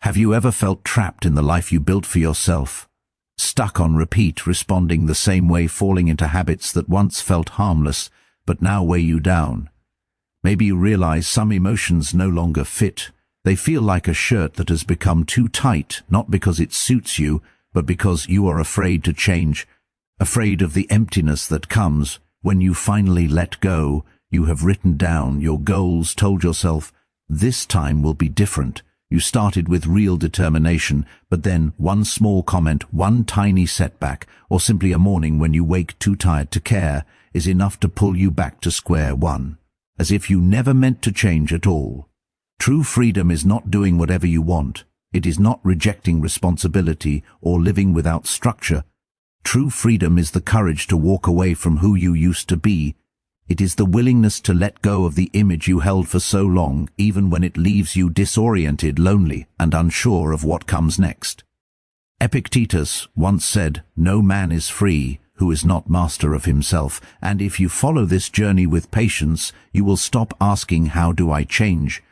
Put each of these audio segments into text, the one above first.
Have you ever felt trapped in the life you built for yourself? Stuck on repeat, responding the same way, falling into habits that once felt harmless, but now weigh you down? Maybe you realize some emotions no longer fit. They feel like a shirt that has become too tight, not because it suits you, but because you are afraid to change, afraid of the emptiness that comes when you finally let go. You have written down your goals, told yourself, this time will be different. You started with real determination, but then one small comment, one tiny setback, or simply a morning when you wake too tired to care, is enough to pull you back to square one, as if you never meant to change at all. True freedom is not doing whatever you want. It is not rejecting responsibility or living without structure. True freedom is the courage to walk away from who you used to be. It is the willingness to let go of the image you held for so long, even when it leaves you disoriented, lonely, and unsure of what comes next. Epictetus once said, "No man is free who is not master of himself," and if you follow this journey with patience, you will stop asking, "How do I change?"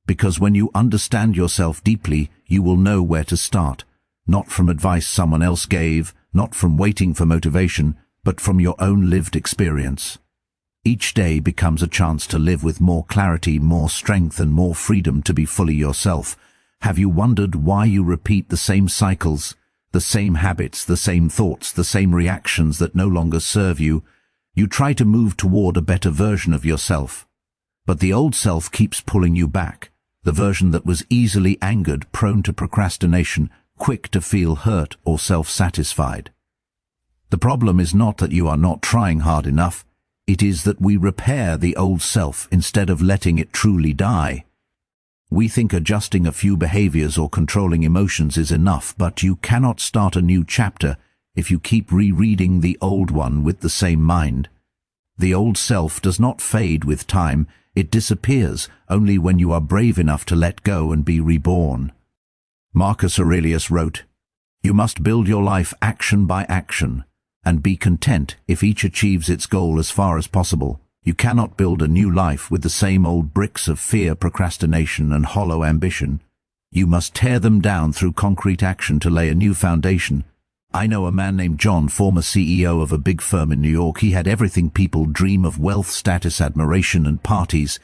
Because when you understand yourself deeply, you will know where to start, not from advice someone else gave, not from waiting for motivation, but from your own lived experience. Each day becomes a chance to live with more clarity, more strength, and more freedom to be fully yourself. Have you wondered why you repeat the same cycles, the same habits, the same thoughts, the same reactions that no longer serve you? You try to move toward a better version of yourself, but the old self keeps pulling you back, the version that was easily angered, prone to procrastination, quick to feel hurt or self-satisfied. The problem is not that you are not trying hard enough. It is that we repair the old self instead of letting it truly die. We think adjusting a few behaviors or controlling emotions is enough, but you cannot start a new chapter if you keep rereading the old one with the same mind. The old self does not fade with time. It disappears only when you are brave enough to let go and be reborn. Marcus Aurelius wrote, "You must build your life action by action, and be content if each achieves its goal as far as possible. You cannot build a new life with the same old bricks of fear, procrastination, and hollow ambition. You must tear them down through concrete action to lay a new foundation." I know a man named John, former CEO of a big firm in New York. He had everything people dream of: wealth, status, admiration, and parties.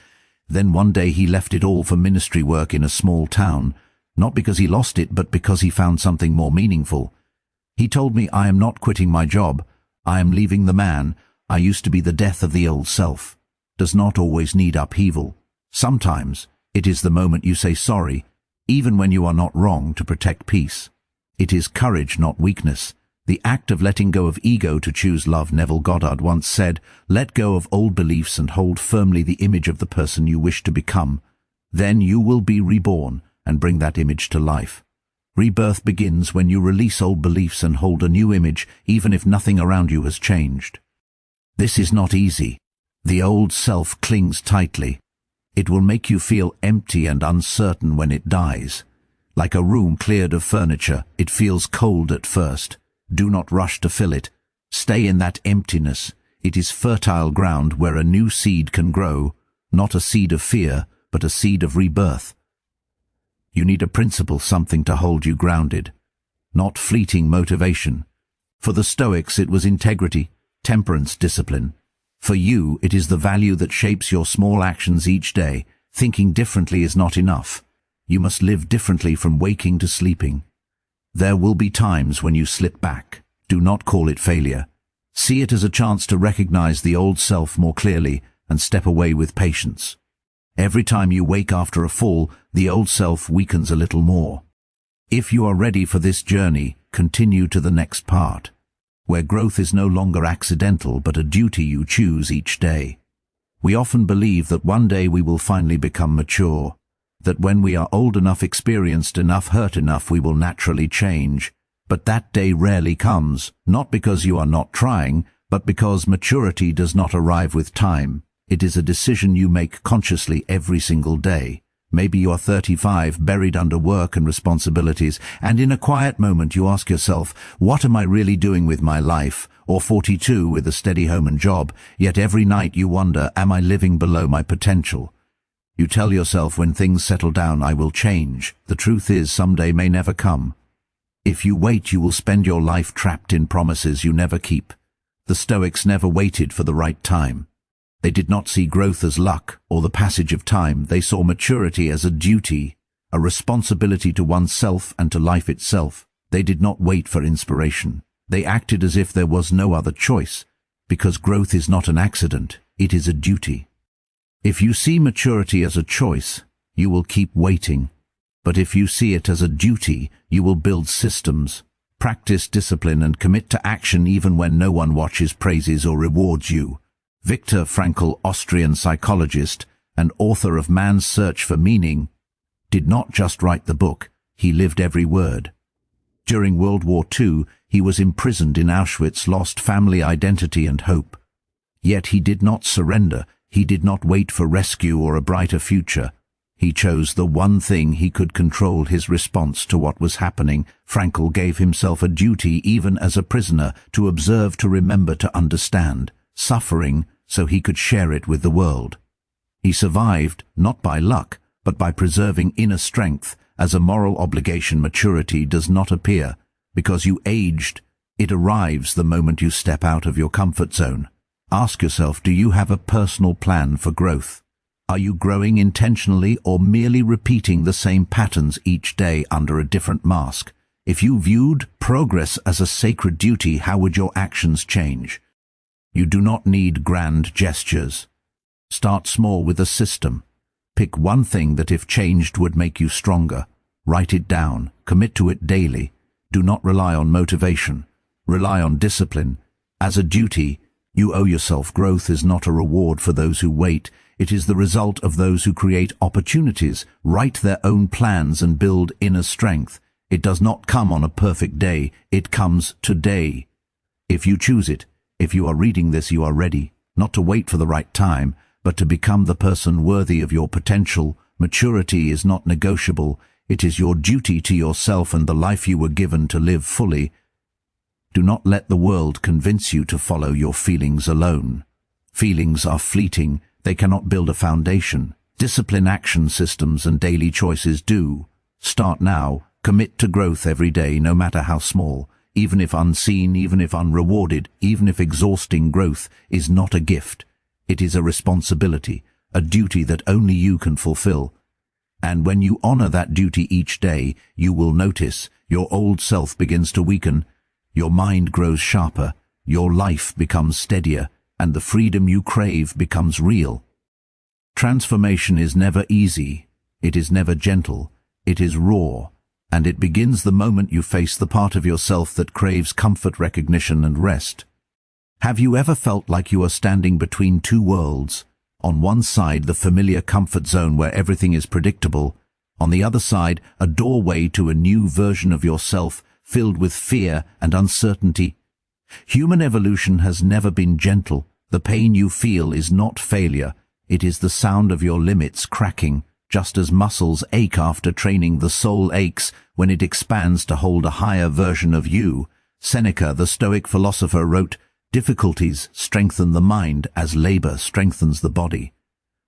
Then one day he left it all for ministry work in a small town, not because he lost it, but because he found something more meaningful. He told me, "I am not quitting my job. I am leaving the man I used to be." The death of the old self does not always need upheaval. Sometimes it is the moment you say sorry, even when you are not wrong, to protect peace. It is courage, not weakness. The act of letting go of ego to choose love. Neville Goddard once said, "Let go of old beliefs and hold firmly the image of the person you wish to become. Then you will be reborn and bring that image to life." Rebirth begins when you release old beliefs and hold a new image, even if nothing around you has changed. This is not easy. The old self clings tightly. It will make you feel empty and uncertain when it dies. Like a room cleared of furniture, it feels cold at first. Do not rush to fill it. Stay in that emptiness. It is fertile ground where a new seed can grow, not a seed of fear, but a seed of rebirth. You need a principle, something to hold you grounded, not fleeting motivation. For the Stoics, it was integrity, temperance, discipline. For you, it is the value that shapes your small actions each day. Thinking differently is not enough. You must live differently from waking to sleeping. There will be times when you slip back. Do not call it failure. See it as a chance to recognize the old self more clearly and step away with patience. Every time you wake after a fall, the old self weakens a little more. If you are ready for this journey, continue to the next part, where growth is no longer accidental but a duty you choose each day. We often believe that one day we will finally become mature, that when we are old enough, experienced enough, hurt enough, we will naturally change. But that day rarely comes, not because you are not trying, but because maturity does not arrive with time. It is a decision you make consciously every single day. Maybe you are 35, buried under work and responsibilities, and in a quiet moment you ask yourself, "What am I really doing with my life?" Or 42, with a steady home and job, yet every night you wonder, "Am I living below my potential?" You tell yourself, when things settle down, I will change. The truth is, someday may never come. If you wait, you will spend your life trapped in promises you never keep. The Stoics never waited for the right time. They did not see growth as luck or the passage of time. They saw maturity as a duty, a responsibility to oneself and to life itself. They did not wait for inspiration. They acted as if there was no other choice, because growth is not an accident, it is a duty. If you see maturity as a choice, you will keep waiting. But if you see it as a duty, you will build systems, practice discipline, and commit to action even when no one watches, praises, or rewards you. Viktor Frankl, Austrian psychologist and author of Man's Search for Meaning, did not just write the book, he lived every word. During World War II, he was imprisoned in Auschwitz, lost family identity and hope. Yet he did not surrender. He did not wait for rescue or a brighter future. He chose the one thing he could control: his response to what was happening. Frankl gave himself a duty, even as a prisoner, to observe, to remember, to understand suffering, so he could share it with the world. He survived, not by luck, but by preserving inner strength. As a moral obligation, maturity does not appear because you aged. It arrives the moment you step out of your comfort zone. Ask yourself, do you have a personal plan for growth? Are you growing intentionally or merely repeating the same patterns each day under a different mask? If you viewed progress as a sacred duty, how would your actions change? You do not need grand gestures. Start small with a system. Pick one thing that, if changed, would make you stronger. Write it down. Commit to it daily. Do not rely on motivation. Rely on discipline. As a duty, you owe yourself. Growth is not a reward for those who wait. It is the result of those who create opportunities, write their own plans, and build inner strength. It does not come on a perfect day. It comes today. If you choose it, if you are reading this, you are ready, not to wait for the right time, but to become the person worthy of your potential. Maturity is not negotiable. It is your duty to yourself and the life you were given to live fully. Do not let the world convince you to follow your feelings alone. Feelings are fleeting. They cannot build a foundation. Discipline, action systems, and daily choices do. Start now. Commit to growth every day, no matter how small. Even if unseen, even if unrewarded, even if exhausting, growth is not a gift. It is a responsibility, a duty that only you can fulfill. And when you honor that duty each day, you will notice your old self begins to weaken, your mind grows sharper, your life becomes steadier, and the freedom you crave becomes real. Transformation is never easy, it is never gentle, it is raw, and it begins the moment you face the part of yourself that craves comfort, recognition, and rest. Have you ever felt like you are standing between two worlds? On one side, the familiar comfort zone where everything is predictable. On the other side, a doorway to a new version of yourself filled with fear and uncertainty. Human evolution has never been gentle. The pain you feel is not failure. It is the sound of your limits cracking. Just as muscles ache after training, the soul aches when it expands to hold a higher version of you. Seneca, the Stoic philosopher, wrote, "Difficulties strengthen the mind as labor strengthens the body."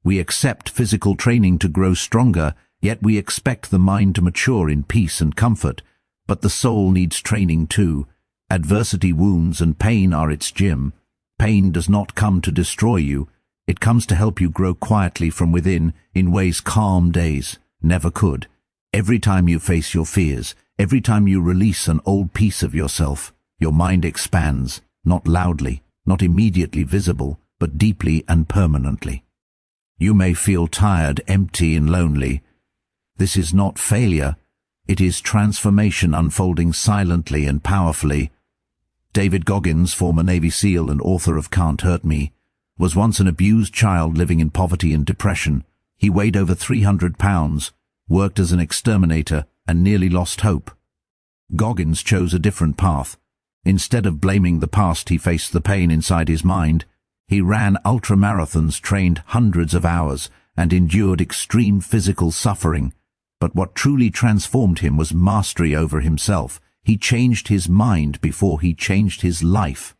We accept physical training to grow stronger, yet we expect the mind to mature in peace and comfort. But the soul needs training too. Adversity, wounds, and pain are its gym. Pain does not come to destroy you. It comes to help you grow quietly from within in ways calm days never could. Every time you face your fears, every time you release an old piece of yourself, your mind expands, not loudly, not immediately visible, but deeply and permanently. You may feel tired, empty, and lonely. This is not failure. It is transformation unfolding silently and powerfully. David Goggins, former Navy SEAL and author of Can't Hurt Me, was once an abused child living in poverty and depression. He weighed over 300 pounds, worked as an exterminator, and nearly lost hope. Goggins chose a different path. Instead of blaming the past, he faced the pain inside his mind. He ran ultramarathons, trained hundreds of hours, and endured extreme physical suffering. But what truly transformed him was mastery over himself. He changed his mind before he changed his life.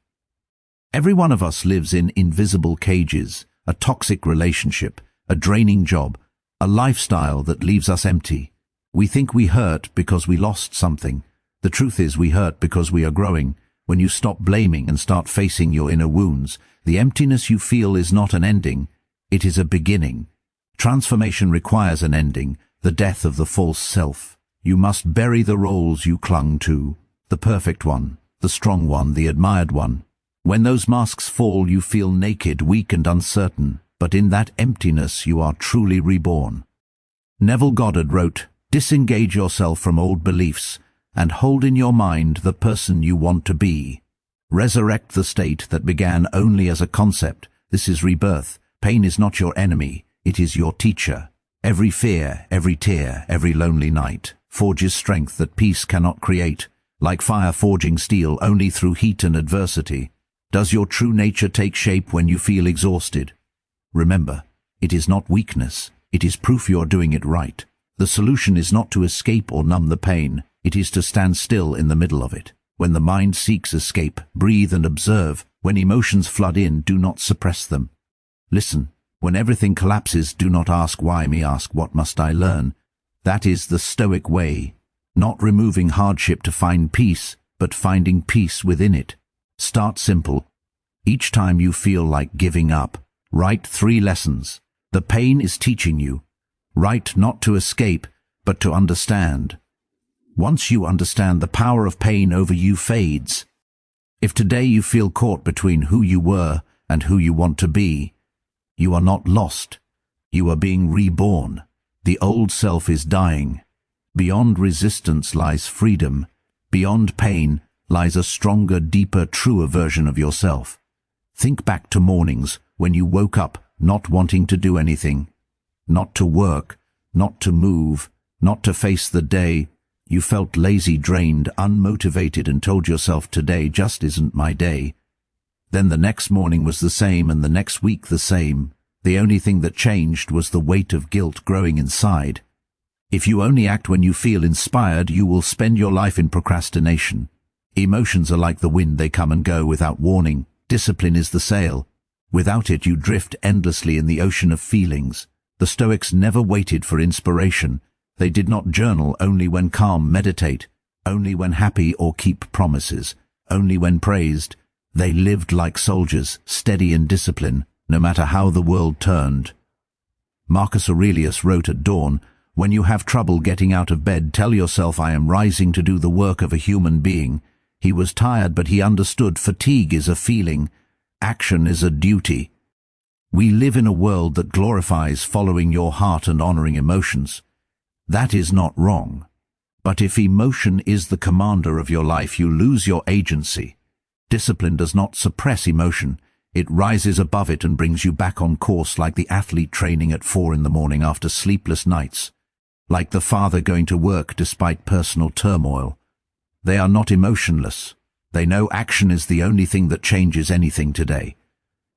Every one of us lives in invisible cages, a toxic relationship, a draining job, a lifestyle that leaves us empty. We think we hurt because we lost something. The truth is we hurt because we are growing. When you stop blaming and start facing your inner wounds, the emptiness you feel is not an ending, it is a beginning. Transformation requires an ending, the death of the false self. You must bury the roles you clung to, the perfect one, the strong one, the admired one. When those masks fall, you feel naked, weak and uncertain, but in that emptiness you are truly reborn. Neville Goddard wrote, "Disengage yourself from old beliefs and hold in your mind the person you want to be. Resurrect the state that began only as a concept. This is rebirth. Pain is not your enemy, it is your teacher. Every fear, every tear, every lonely night forges strength that peace cannot create. Like fire forging steel only through heat and adversity. Does your true nature take shape when you feel exhausted? Remember, it is not weakness, it is proof you are doing it right. The solution is not to escape or numb the pain, it is to stand still in the middle of it. When the mind seeks escape, breathe and observe. When emotions flood in, do not suppress them. Listen. When everything collapses, do not ask why me, ask what must I learn. That is the Stoic way. Not removing hardship to find peace, but finding peace within it. Start simple. Each time you feel like giving up, write 3 lessons. The pain is teaching you. Write not to escape, but to understand. Once you understand, the power of pain over you fades. If today you feel caught between who you were and who you want to be, you are not lost. You are being reborn. The old self is dying. Beyond resistance lies freedom. Beyond pain lies a stronger, deeper, truer version of yourself. Think back to mornings when you woke up not wanting to do anything, not to work, not to move, not to face the day. You felt lazy, drained, unmotivated and told yourself today just isn't my day. Then the next morning was the same and the next week the same. The only thing that changed was the weight of guilt growing inside. If you only act when you feel inspired, you will spend your life in procrastination. Emotions are like the wind, they come and go without warning. Discipline is the sail. Without it, you drift endlessly in the ocean of feelings. The Stoics never waited for inspiration. They did not journal only when calm, meditate, only when happy or keep promises, only when praised. They lived like soldiers, steady in discipline, no matter how the world turned. Marcus Aurelius wrote at dawn, "When you have trouble getting out of bed, tell yourself I am rising to do the work of a human being." He was tired, but he understood fatigue is a feeling, action is a duty. We live in a world that glorifies following your heart and honoring emotions. That is not wrong. But if emotion is the commander of your life, you lose your agency. Discipline does not suppress emotion. It rises above it and brings you back on course, like the athlete training at 4 in the morning after sleepless nights, like the father going to work despite personal turmoil. They are not emotionless. They know action is the only thing that changes anything today.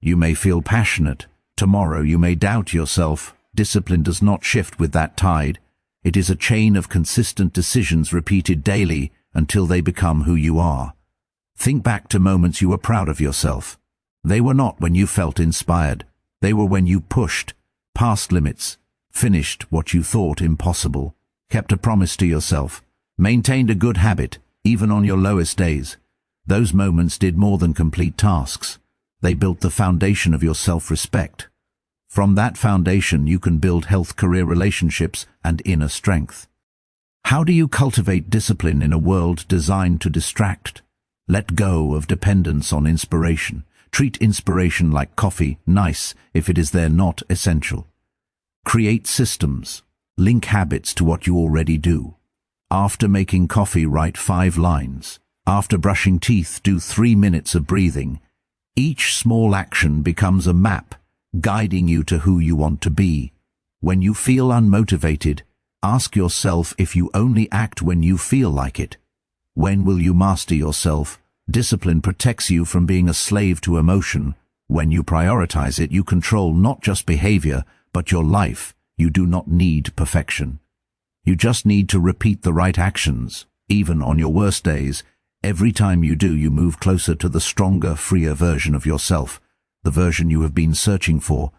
You may feel passionate. Tomorrow you may doubt yourself. Discipline does not shift with that tide. It is a chain of consistent decisions repeated daily until they become who you are. Think back to moments you were proud of yourself. They were not when you felt inspired. They were when you pushed, passed limits, finished what you thought impossible, kept a promise to yourself, maintained a good habit, even on your lowest days. Those moments did more than complete tasks. They built the foundation of your self-respect. From that foundation you can build health, career, relationships, and inner strength. How do you cultivate discipline in a world designed to distract? Let go of dependence on inspiration. Treat inspiration like coffee, nice if it is there, not essential. Create systems. Link habits to what you already do. After making coffee, write 5 lines. After brushing teeth, do 3 minutes of breathing. Each small action becomes a map, guiding you to who you want to be. When you feel unmotivated, ask yourself if you only act when you feel like it. When will you master yourself? Discipline protects you from being a slave to emotion. When you prioritize it, you control not just behavior, but your life. You do not need perfection. You just need to repeat the right actions. Even on your worst days, every time you do, you move closer to the stronger, freer version of yourself, the version you have been searching for.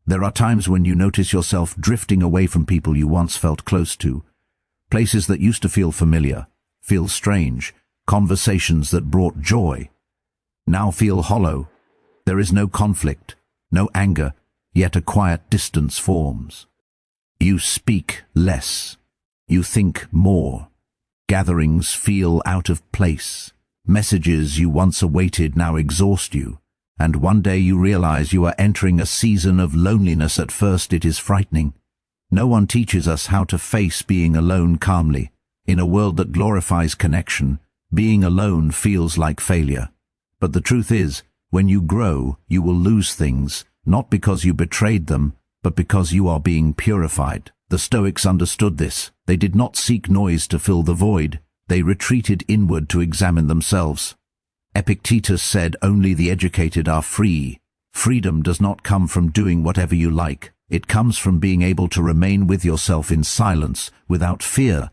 There are times when you notice yourself drifting away from people you once felt close to. Places that used to feel familiar, feel strange. Conversations that brought joy now feel hollow. There is no conflict, no anger, yet a quiet distance forms. You speak less. You think more. Gatherings feel out of place. Messages you once awaited now exhaust you. And one day you realize you are entering a season of loneliness. At first it is frightening. No one teaches us how to face being alone calmly. In a world that glorifies connection, being alone feels like failure. But the truth is, when you grow, you will lose things, not because you betrayed them, but because you are being purified. The Stoics understood this. They did not seek noise to fill the void. They retreated inward to examine themselves. Epictetus said, "Only the educated are free." Freedom does not come from doing whatever you like. It comes from being able to remain with yourself in silence, without fear.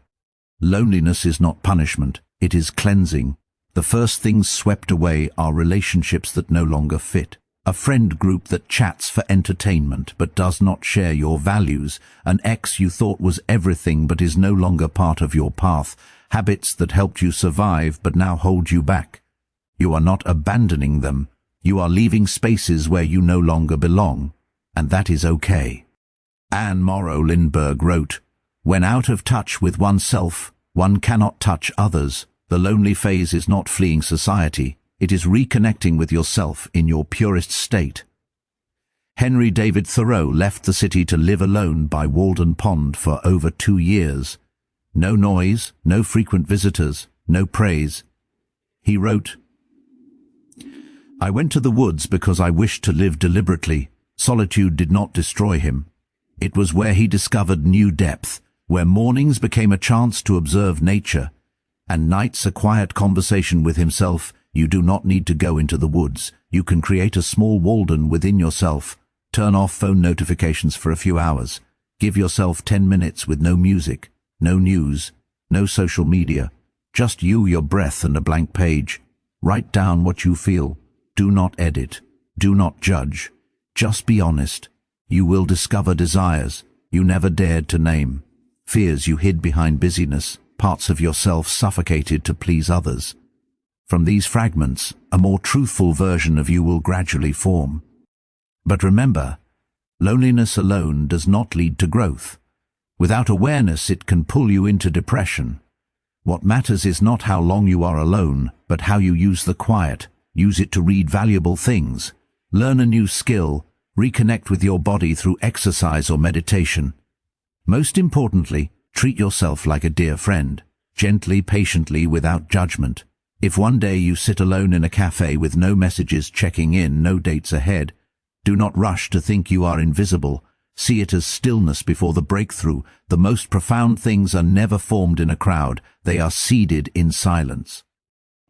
Loneliness is not punishment. It is cleansing. The first things swept away are relationships that no longer fit. A friend group that chats for entertainment but does not share your values. An ex you thought was everything but is no longer part of your path. Habits that helped you survive but now hold you back. You are not abandoning them. You are leaving spaces where you no longer belong. And that is okay. Anne Morrow Lindbergh wrote, "When out of touch with oneself, one cannot touch others. The lonely phase is not fleeing society. It is reconnecting with yourself in your purest state." Henry David Thoreau left the city to live alone by Walden Pond for over 2 years. No noise, no frequent visitors, no praise. He wrote, "I went to the woods because I wished to live deliberately. Solitude did not destroy him. It was where he discovered new depth, where mornings became a chance to observe nature, and nights a quiet conversation with himself. You do not need to go into the woods. You can create a small Walden within yourself. Turn off phone notifications for a few hours. Give yourself 10 minutes with no music, no news, no social media. Just you, your breath, and a blank page. Write down what you feel. Do not edit. Do not judge. Just be honest. You will discover desires you never dared to name, fears you hid behind busyness, parts of yourself suffocated to please others. From these fragments, a more truthful version of you will gradually form. But remember, loneliness alone does not lead to growth. Without awareness, it can pull you into depression. What matters is not how long you are alone, but how you use the quiet. Use it to read valuable things, learn a new skill, reconnect with your body through exercise or meditation. Most importantly, treat yourself like a dear friend, gently, patiently, without judgment. If one day you sit alone in a cafe with no messages checking in, no dates ahead, do not rush to think you are invisible. See it as stillness before the breakthrough. The most profound things are never formed in a crowd. They are seeded in silence.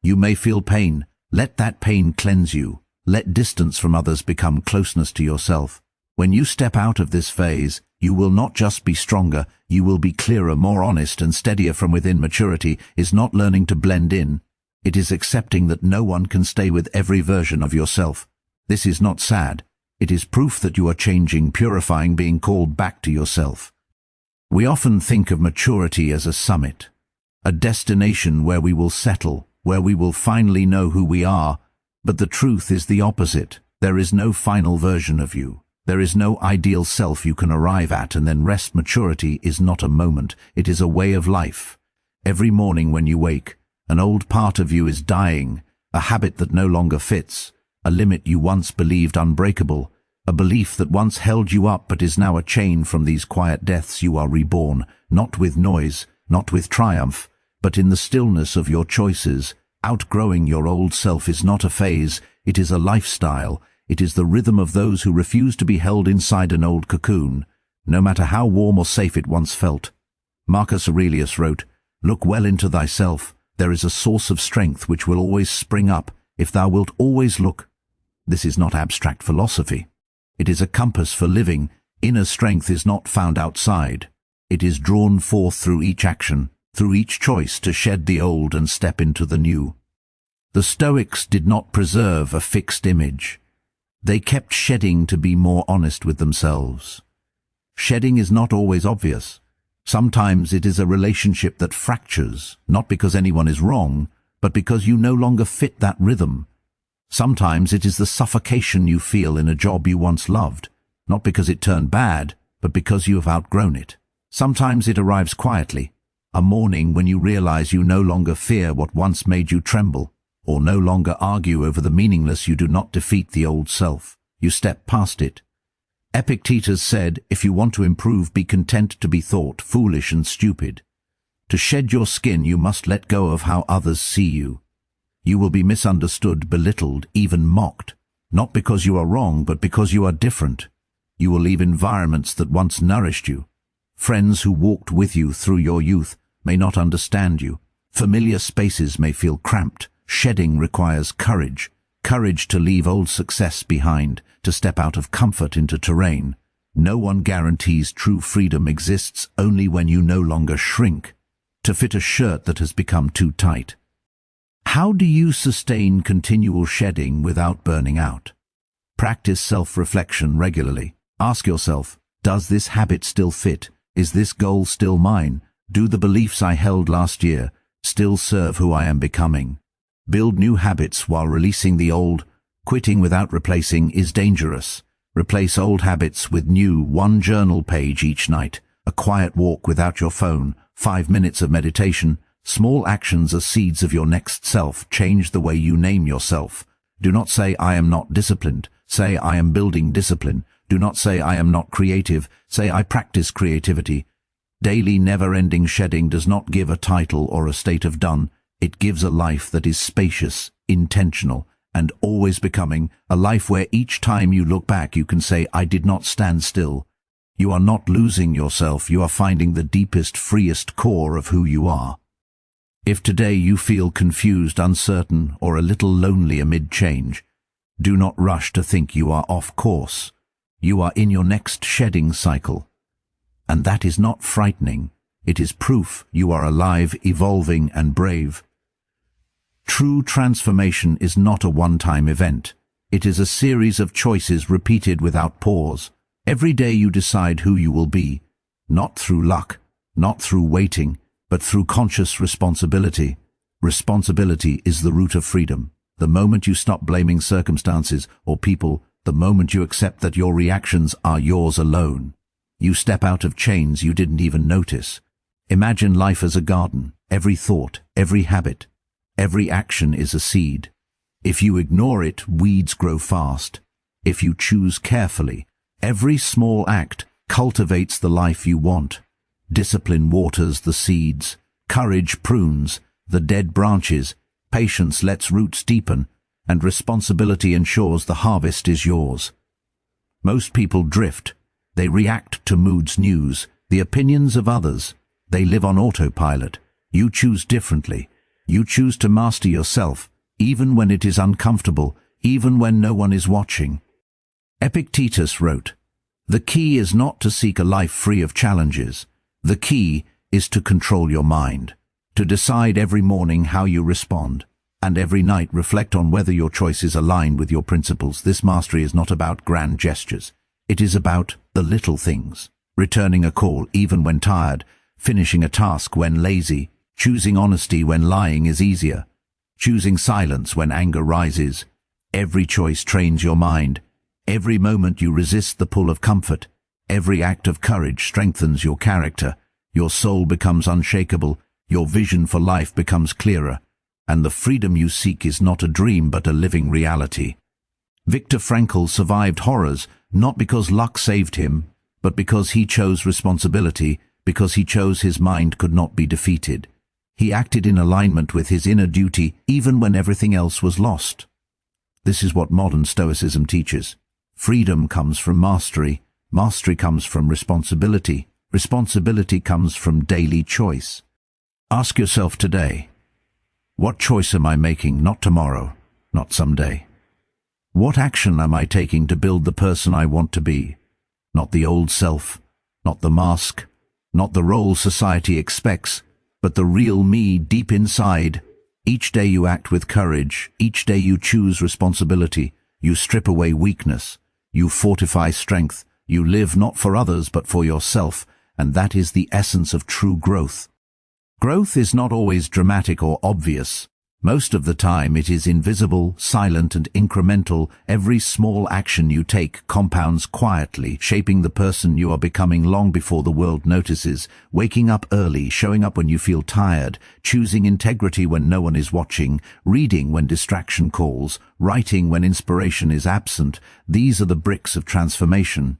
You may feel pain. Let that pain cleanse you. Let distance from others become closeness to yourself. When you step out of this phase, you will not just be stronger, you will be clearer, more honest, and steadier from within. Maturity is not learning to blend in. It is accepting that no one can stay with every version of yourself. This is not sad. It is proof that you are changing, purifying, being called back to yourself. We often think of maturity as a summit, a destination where we will settle, where we will finally know who we are. But the truth is the opposite. There is no final version of you. There is no ideal self you can arrive at and then rest. Maturity is not a moment. It is a way of life. Every morning when you wake, an old part of you is dying, a habit that no longer fits, a limit you once believed unbreakable, a belief that once held you up but is now a chain. From these quiet deaths you are reborn, not with noise, not with triumph, but in the stillness of your choices. Outgrowing your old self is not a phase, it is a lifestyle. It is the rhythm of those who refuse to be held inside an old cocoon, no matter how warm or safe it once felt. Marcus Aurelius wrote, "Look well into thyself. There is a source of strength which will always spring up, if thou wilt always look." This is not abstract philosophy. It is a compass for living. Inner strength is not found outside. It is drawn forth through each action, through each choice to shed the old and step into the new. The Stoics did not preserve a fixed image. They kept shedding to be more honest with themselves. Shedding is not always obvious. Sometimes it is a relationship that fractures, not because anyone is wrong, but because you no longer fit that rhythm. Sometimes it is the suffocation you feel in a job you once loved, not because it turned bad, but because you have outgrown it. Sometimes it arrives quietly, a morning when you realize you no longer fear what once made you tremble, or no longer argue over the meaningless. You do not defeat the old self. You step past it. Epictetus said, if you want to improve, be content to be thought foolish and stupid. To shed your skin, you must let go of how others see you. You will be misunderstood, belittled, even mocked, not because you are wrong, but because you are different. You will leave environments that once nourished you. Friends who walked with you through your youth may not understand you. Familiar spaces may feel cramped. Shedding requires courage. Courage to leave old success behind, to step out of comfort into terrain. No one guarantees true freedom exists only when you no longer shrink to fit a shirt that has become too tight. How do you sustain continual shedding without burning out? Practice self-reflection regularly. Ask yourself, does this habit still fit? Is this goal still mine? Do the beliefs I held last year still serve who I am becoming? Build new habits while releasing the old. Quitting without replacing is dangerous. Replace old habits with new. One journal page each night, a quiet walk without your phone, 5 minutes of meditation. Small actions are seeds of your next self. Change the way you name yourself. Do not say, I am not disciplined. Say, I am building discipline. Do not say, I am not creative. Say, I practice creativity. Daily, never-ending shedding does not give a title or a state of done. It gives a life that is spacious, intentional, and always becoming, a life where each time you look back you can say, I did not stand still. You are not losing yourself, you are finding the deepest, freest core of who you are. If today you feel confused, uncertain, or a little lonely amid change, do not rush to think you are off course. You are in your next shedding cycle. And that is not frightening. It is proof you are alive, evolving, and brave. True transformation is not a one-time event. It is a series of choices repeated without pause. Every day you decide who you will be, not through luck, not through waiting, but through conscious responsibility. Responsibility is the root of freedom. The moment you stop blaming circumstances or people, the moment you accept that your reactions are yours alone, you step out of chains you didn't even notice. Imagine life as a garden. Every thought, every habit, every action is a seed. If you ignore it, weeds grow fast. If you choose carefully, every small act cultivates the life you want. Discipline waters the seeds. Courage prunes the dead branches. Patience lets roots deepen. And responsibility ensures the harvest is yours. Most people drift. They react to moods, news, the opinions of others. They live on autopilot. You choose differently. You choose to master yourself, even when it is uncomfortable, even when no one is watching. Epictetus wrote, "The key is not to seek a life free of challenges. The key is to control your mind, to decide every morning how you respond, and every night reflect on whether your choices align with your principles." This mastery is not about grand gestures. It is about the little things. Returning a call even when tired, finishing a task when lazy, choosing honesty when lying is easier, choosing silence when anger rises. Every choice trains your mind. Every moment you resist the pull of comfort. Every act of courage strengthens your character. Your soul becomes unshakable. Your vision for life becomes clearer. And the freedom you seek is not a dream but a living reality. Viktor Frankl survived horrors, not because luck saved him, but because he chose responsibility, because he chose his mind could not be defeated. He acted in alignment with his inner duty even when everything else was lost. This is what modern Stoicism teaches. Freedom comes from mastery. Mastery comes from responsibility. Responsibility comes from daily choice. Ask yourself today, what choice am I making, not tomorrow, not someday? What action am I taking to build the person I want to be? Not the old self, not the mask, not the role society expects, but the real me deep inside. Each day you act with courage. Each day you choose responsibility. You strip away weakness. You fortify strength. You live not for others but for yourself, and that is the essence of true growth. Growth is not always dramatic or obvious. Most of the time it is invisible, silent and incremental. Every small action you take compounds quietly, shaping the person you are becoming long before the world notices. Waking up early, showing up when you feel tired, choosing integrity when no one is watching, reading when distraction calls, writing when inspiration is absent. These are the bricks of transformation.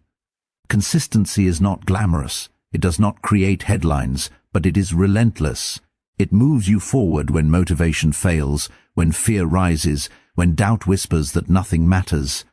Consistency is not glamorous. It does not create headlines, but it is relentless. It moves you forward when motivation fails, when fear rises, when doubt whispers that nothing matters.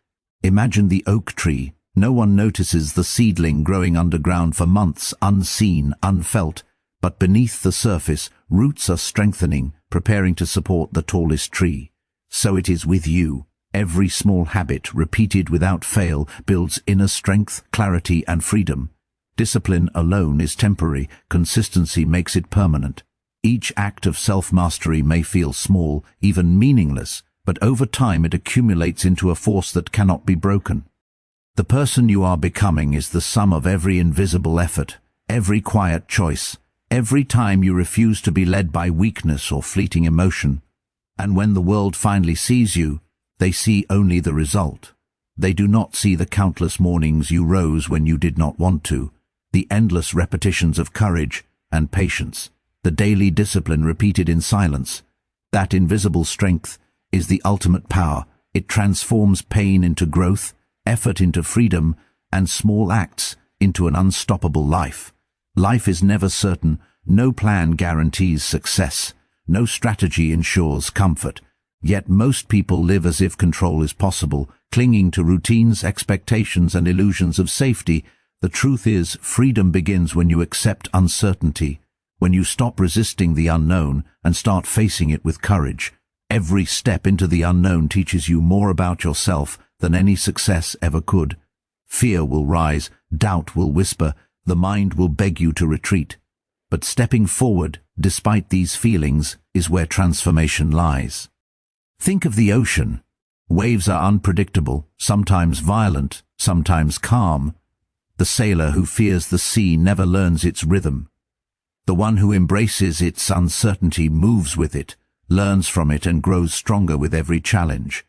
Imagine the oak tree. No one notices the seedling growing underground for months, unseen, unfelt. But beneath the surface, roots are strengthening, preparing to support the tallest tree. So it is with you. Every small habit, repeated without fail, builds inner strength, clarity, and freedom. Discipline alone is temporary. Consistency makes it permanent. Each act of self-mastery may feel small, even meaningless, but over time it accumulates into a force that cannot be broken. The person you are becoming is the sum of every invisible effort, every quiet choice, every time you refuse to be led by weakness or fleeting emotion. And when the world finally sees you, they see only the result. They do not see the countless mornings you rose when you did not want to, the endless repetitions of courage and patience, the daily discipline repeated in silence. That invisible strength is the ultimate power. It transforms pain into growth, effort into freedom, and small acts into an unstoppable life. Life is never certain. No plan guarantees success. No strategy ensures comfort. Yet most people live as if control is possible, clinging to routines, expectations, and illusions of safety. The truth is, freedom begins when you accept uncertainty, when you stop resisting the unknown and start facing it with courage. Every step into the unknown teaches you more about yourself than any success ever could. Fear will rise, doubt will whisper, the mind will beg you to retreat. But stepping forward, despite these feelings, is where transformation lies. Think of the ocean. Waves are unpredictable, sometimes violent, sometimes calm. The sailor who fears the sea never learns its rhythm. The one who embraces its uncertainty moves with it, learns from it, and grows stronger with every challenge.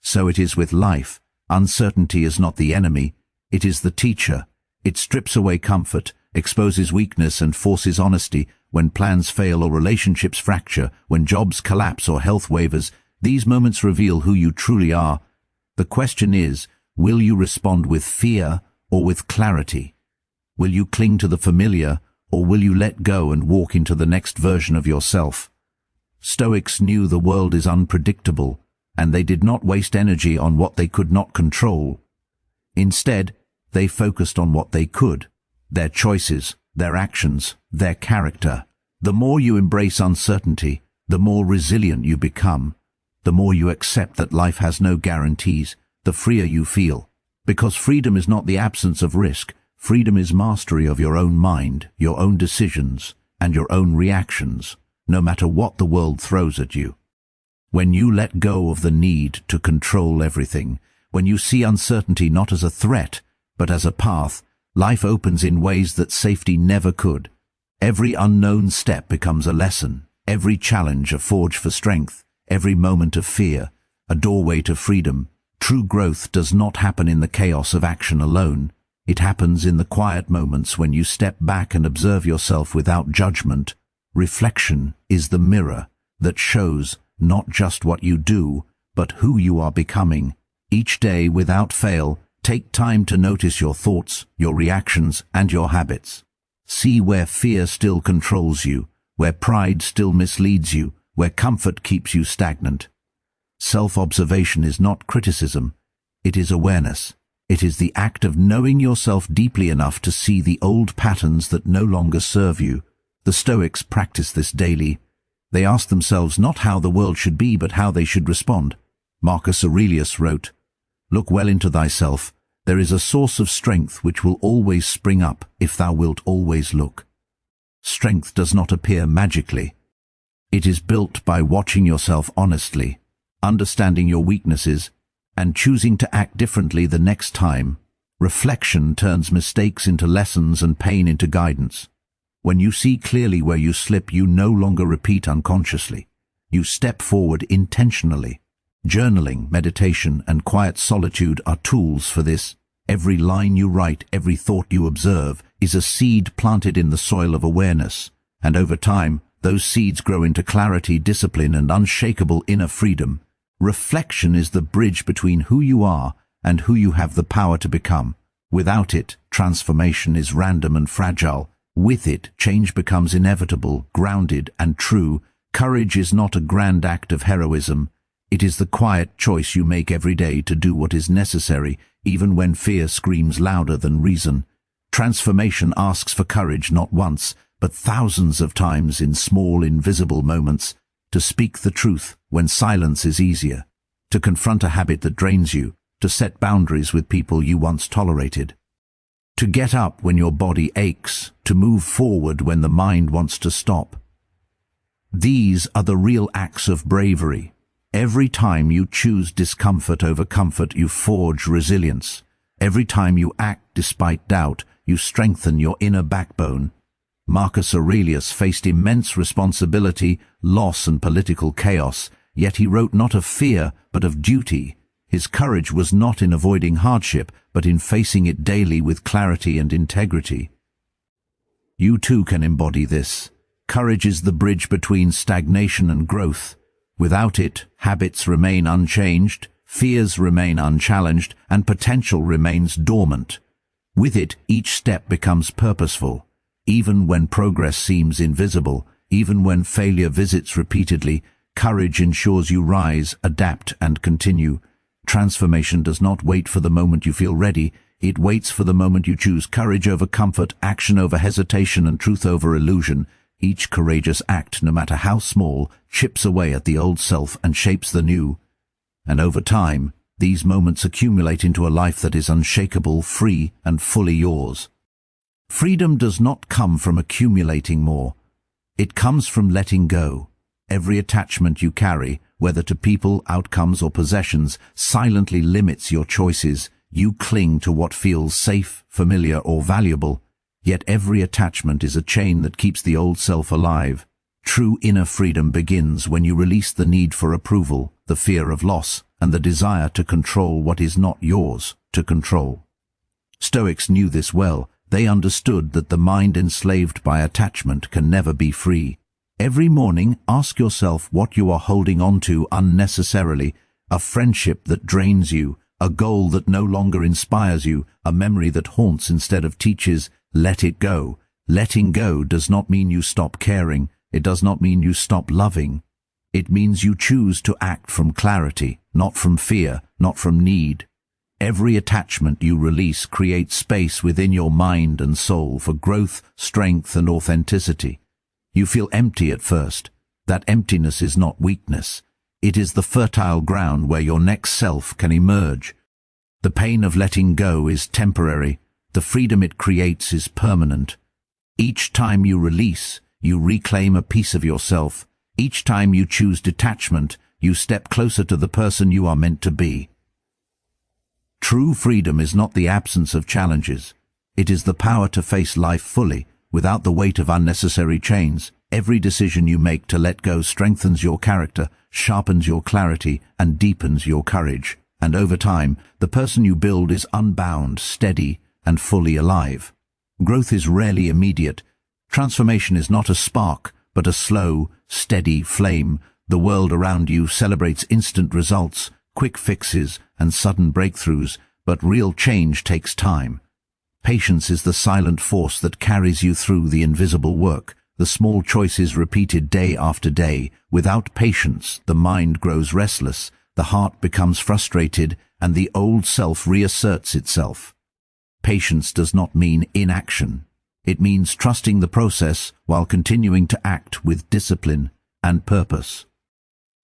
So it is with life. Uncertainty is not the enemy, it is the teacher. It strips away comfort, exposes weakness, and forces honesty. When plans fail or relationships fracture, when jobs collapse or health wavers, these moments reveal who you truly are. The question is, will you respond with fear or with clarity? Will you cling to the familiar, or will you let go and walk into the next version of yourself? Stoics knew the world is unpredictable, and they did not waste energy on what they could not control. Instead, they focused on what they could, their choices, their actions, their character. The more you embrace uncertainty, the more resilient you become. The more you accept that life has no guarantees, the freer you feel. Because freedom is not the absence of risk. Freedom is mastery of your own mind, your own decisions, and your own reactions, no matter what the world throws at you. When you let go of the need to control everything, when you see uncertainty not as a threat, but as a path, life opens in ways that safety never could. Every unknown step becomes a lesson, every challenge a forge for strength, every moment of fear a doorway to freedom. True growth does not happen in the chaos of action alone. It happens in the quiet moments when you step back and observe yourself without judgment. Reflection is the mirror that shows not just what you do, but who you are becoming. Each day, without fail, take time to notice your thoughts, your reactions, and your habits. See where fear still controls you, where pride still misleads you, where comfort keeps you stagnant. Self-observation is not criticism, it is awareness. It is the act of knowing yourself deeply enough to see the old patterns that no longer serve you. The Stoics practice this daily. They ask themselves not how the world should be, but how they should respond. Marcus Aurelius wrote, "Look well into thyself. There is a source of strength which will always spring up if thou wilt always look." Strength does not appear magically. It is built by watching yourself honestly, understanding your weaknesses, and choosing to act differently the next time. Reflection turns mistakes into lessons and pain into guidance. When you see clearly where you slip, you no longer repeat unconsciously. You step forward intentionally. Journaling, meditation, and quiet solitude are tools for this. Every line you write, every thought you observe, is a seed planted in the soil of awareness, and over time, those seeds grow into clarity, discipline, and unshakable inner freedom. Reflection is the bridge between who you are and who you have the power to become. Without it, transformation is random and fragile. With it, change becomes inevitable, grounded, and true. Courage is not a grand act of heroism. It is the quiet choice you make every day to do what is necessary, even when fear screams louder than reason. Transformation asks for courage not once, but thousands of times in small, invisible moments. To speak the truth when silence is easier. To confront a habit that drains you. To set boundaries with people you once tolerated. To get up when your body aches. To move forward when the mind wants to stop. These are the real acts of bravery. Every time you choose discomfort over comfort, you forge resilience. Every time you act despite doubt, you strengthen your inner backbone. Marcus Aurelius faced immense responsibility, loss, and political chaos, yet he wrote not of fear, but of duty. His courage was not in avoiding hardship, but in facing it daily with clarity and integrity. You too can embody this. Courage is the bridge between stagnation and growth. Without it, habits remain unchanged, fears remain unchallenged, and potential remains dormant. With it, each step becomes purposeful. Even when progress seems invisible, even when failure visits repeatedly, courage ensures you rise, adapt, and continue. Transformation does not wait for the moment you feel ready. It waits for the moment you choose courage over comfort, action over hesitation, and truth over illusion. Each courageous act, no matter how small, chips away at the old self and shapes the new. And over time, these moments accumulate into a life that is unshakable, free, and fully yours. Freedom does not come from accumulating more. It comes from letting go. Every attachment you carry, whether to people, outcomes, or possessions, silently limits your choices. You cling to what feels safe, familiar, or valuable. Yet every attachment is a chain that keeps the old self alive. True inner freedom begins when you release the need for approval, the fear of loss, and the desire to control what is not yours to control. Stoics knew this well. They understood that the mind enslaved by attachment can never be free. Every morning, ask yourself what you are holding on to unnecessarily. A friendship that drains you, a goal that no longer inspires you, a memory that haunts instead of teaches. Let it go. Letting go does not mean you stop caring. It does not mean you stop loving. It means you choose to act from clarity, not from fear, not from need. Every attachment you release creates space within your mind and soul for growth, strength, and authenticity. You feel empty at first. That emptiness is not weakness. It is the fertile ground where your next self can emerge. The pain of letting go is temporary. The freedom it creates is permanent. Each time you release, you reclaim a piece of yourself. Each time you choose detachment, you step closer to the person you are meant to be. True freedom is not the absence of challenges. It is the power to face life fully, without the weight of unnecessary chains. Every decision you make to let go strengthens your character, sharpens your clarity, and deepens your courage. And over time, the person you build is unbound, steady, and fully alive. Growth is rarely immediate. Transformation is not a spark, but a slow, steady flame. The world around you celebrates instant results, quick fixes, and sudden breakthroughs, but real change takes time. Patience is the silent force that carries you through the invisible work, the small choices repeated day after day. Without patience, the mind grows restless, the heart becomes frustrated, and the old self reasserts itself. Patience does not mean inaction. It means trusting the process while continuing to act with discipline and purpose.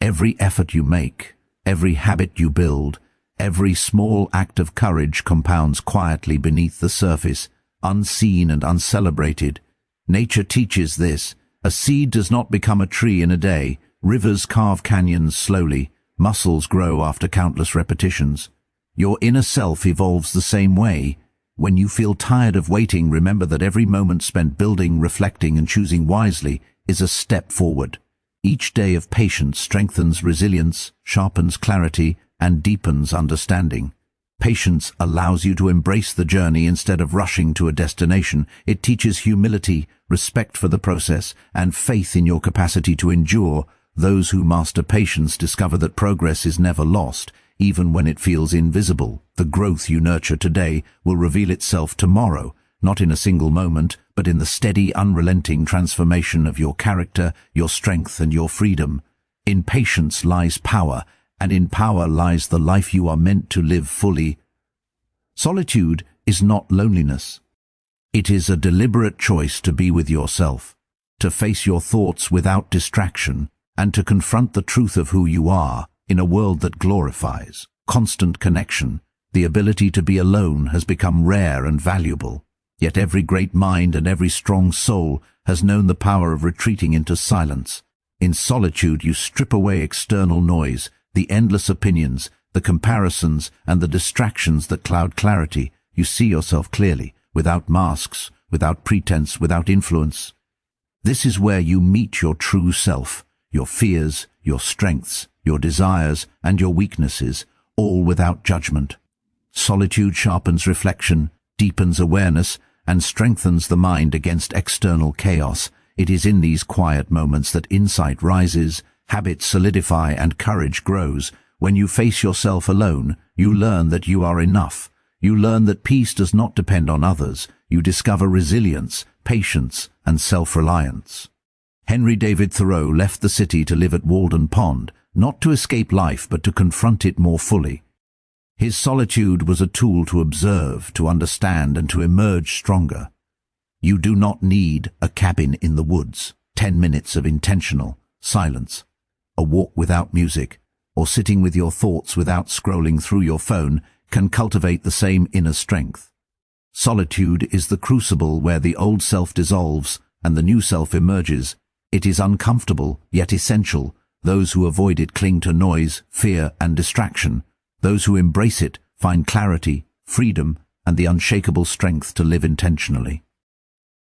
Every effort you make, every habit you build, every small act of courage compounds quietly beneath the surface, unseen and uncelebrated. Nature teaches this. A seed does not become a tree in a day. Rivers carve canyons slowly. Muscles grow after countless repetitions. Your inner self evolves the same way. When you feel tired of waiting, remember that every moment spent building, reflecting, and choosing wisely is a step forward. Each day of patience strengthens resilience, sharpens clarity, and deepens understanding. Patience allows you to embrace the journey instead of rushing to a destination. It teaches humility, respect for the process, and faith in your capacity to endure. Those who master patience discover that progress is never lost, even when it feels invisible. The growth you nurture today will reveal itself tomorrow, not in a single moment, but in the steady, unrelenting transformation of your character, your strength, and your freedom. In patience lies power, and in power lies the life you are meant to live fully. Solitude is not loneliness. It is a deliberate choice to be with yourself, to face your thoughts without distraction, and to confront the truth of who you are in a world that glorifies constant connection. The ability to be alone has become rare and valuable. Yet every great mind and every strong soul has known the power of retreating into silence. In solitude you strip away external noise, the endless opinions, the comparisons, and the distractions that cloud clarity. You see yourself clearly, without masks, without pretense, without influence. This is where you meet your true self, your fears, your strengths, your desires, and your weaknesses, all without judgment. Solitude sharpens reflection, deepens awareness, and strengthens the mind against external chaos. It is in these quiet moments that insight rises, habits solidify, and courage grows. When you face yourself alone, you learn that you are enough. You learn that peace does not depend on others. You discover resilience, patience, and self-reliance. Henry David Thoreau left the city to live at Walden Pond, not to escape life but to confront it more fully. His solitude was a tool to observe, to understand, and to emerge stronger. You do not need a cabin in the woods, 10 minutes of intentional silence, a walk without music, or sitting with your thoughts without scrolling through your phone can cultivate the same inner strength. Solitude is the crucible where the old self dissolves and the new self emerges. It is uncomfortable, yet essential. Those who avoid it cling to noise, fear, and distraction. Those who embrace it find clarity, freedom, and the unshakable strength to live intentionally.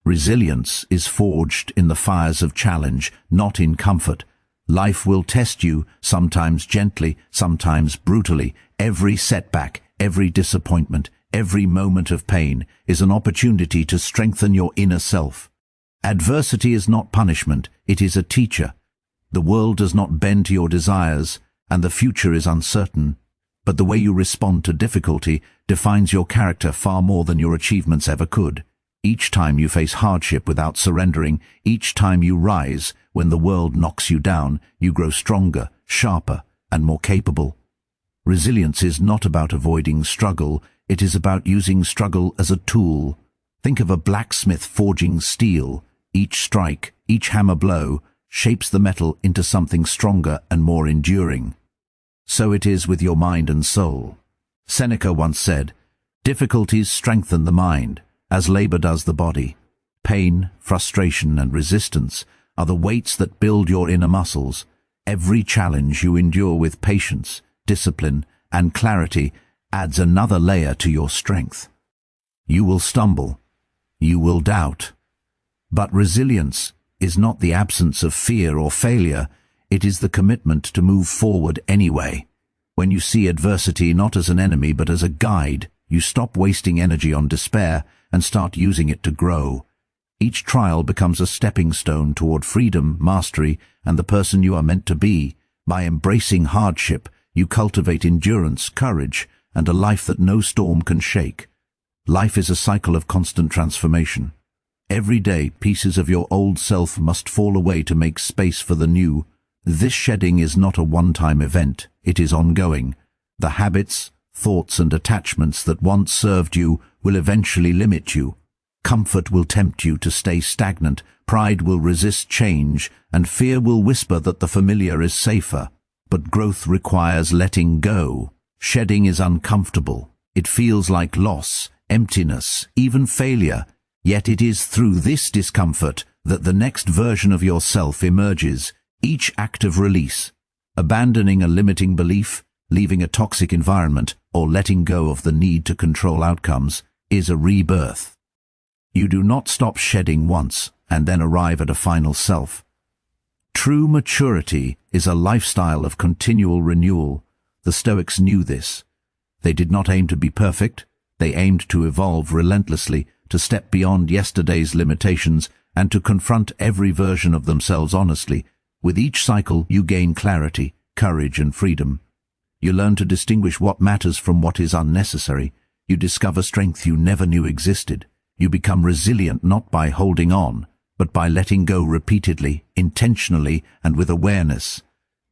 Resilience is forged in the fires of challenge, not in comfort. Life will test you, sometimes gently, sometimes brutally. Every setback, every disappointment, every moment of pain is an opportunity to strengthen your inner self. Adversity is not punishment, it is a teacher. The world does not bend to your desires, and the future is uncertain. But the way you respond to difficulty defines your character far more than your achievements ever could. Each time you face hardship without surrendering, each time you rise when the world knocks you down, you grow stronger, sharper, and more capable. Resilience is not about avoiding struggle, it is about using struggle as a tool. Think of a blacksmith forging steel. Each strike, each hammer blow, shapes the metal into something stronger and more enduring. So it is with your mind and soul. Seneca once said, "Difficulties strengthen the mind, as labor does the body. Pain, frustration, and resistance are the weights that build your inner muscles. Every challenge you endure with patience, discipline, and clarity adds another layer to your strength. You will stumble. You will doubt. But resilience is not the absence of fear or failure. It is the commitment to move forward anyway. When you see adversity not as an enemy but as a guide, you stop wasting energy on despair and start using it to grow. Each trial becomes a stepping stone toward freedom, mastery, and the person you are meant to be. By embracing hardship, you cultivate endurance, courage, and a life that no storm can shake. Life is a cycle of constant transformation. Every day, pieces of your old self must fall away to make space for the new. This shedding is not a one-time event, it is ongoing. The habits, thoughts, and attachments that once served you will eventually limit you. Comfort will tempt you to stay stagnant, pride will resist change, and fear will whisper that the familiar is safer. But growth requires letting go. Shedding is uncomfortable. It feels like loss, emptiness, even failure. Yet it is through this discomfort that the next version of yourself emerges. Each act of release, Abandoning a limiting belief, leaving a toxic environment, or letting go of the need to control outcomes is a rebirth. You do not stop shedding once and then arrive at a final self. True maturity is a lifestyle of continual renewal. The Stoics knew this. They did not aim to be perfect. They aimed to evolve relentlessly, to step beyond yesterday's limitations and to confront every version of themselves honestly. With each cycle, you gain clarity, courage, and freedom. You learn to distinguish what matters from what is unnecessary. You discover strength you never knew existed. You become resilient not by holding on, but by letting go repeatedly, intentionally, and with awareness.